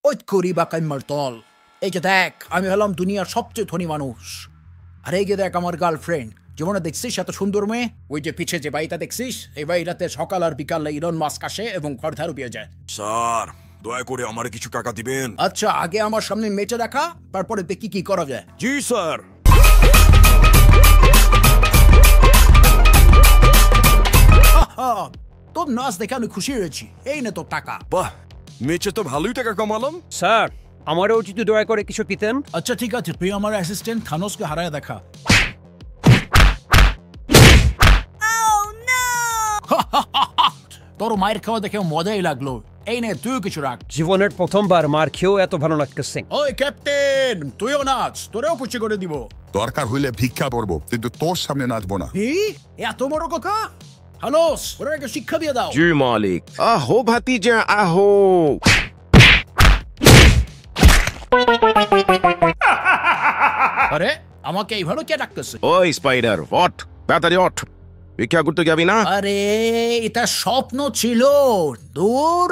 ওই করি বা কাইমার তল। এই যে দেখ, আমি হলাম দুনিয়ার সবচেয়ে ধনী মানুষ। আর এই যে দেখ আমার গার্লফ্রেন্ড, যেমন দেখছিস এত সুন্দর মেয়ে। ওই যে পিছে যে বাড়িটা দেখছিস, এই বাড়িটাতে সকাল আর বিকালে ইলন মাস্ক আসে এবং ঘর ধারু পেয়ে যায়। স্যার, দয়া করে আমার কিছু টাকা দিবেন। আচ্ছা, আগে আমার সামনে মেয়েটা দেখা, তারপরে দেখি কি করা যায়। জি স্যার। তোর নাচ দেখে আমি খুশি হয়েছি। এই নে তোর টাকা। বাহ, মেচে তো ভালোই টাকা কামালাম। স্যার, আমারও যদি দয়া করে কিছু দিতেন। আচ্ছা ঠিক আছে, তুই আমার অ্যাসিস্ট্যান্ট থানোসকে হারায় দেখা। তোর মায়ের খাওয়া দেখে মজাই লাগলো। এই নে, তুইও কিছু রাখ। জীবনের প্রথমবার মার খেয়েও এত ভালো লাগতেছে। ওই ক্যাপ্টেন, তুইও নাচ, তোরেও খুশি করে দিব। দরকার হইলে ভিক্ষা করবো, কিন্তু তোর সামনে নাচবো না। এত বড় কথা? হ্যালো, ওরা একটা শিক্ষা দিয়ে দাও। জি মালিক। আহো ভাতিজা আহো। আরে, আমাকে এইভাবে কে ডাকতেছে? ওই স্পাইডার, ওঠ তাড়াতাড়ি ওঠ। ভিক্ষা করতে যাবি না? আরে, এটা স্বপ্ন ছিল। দূর।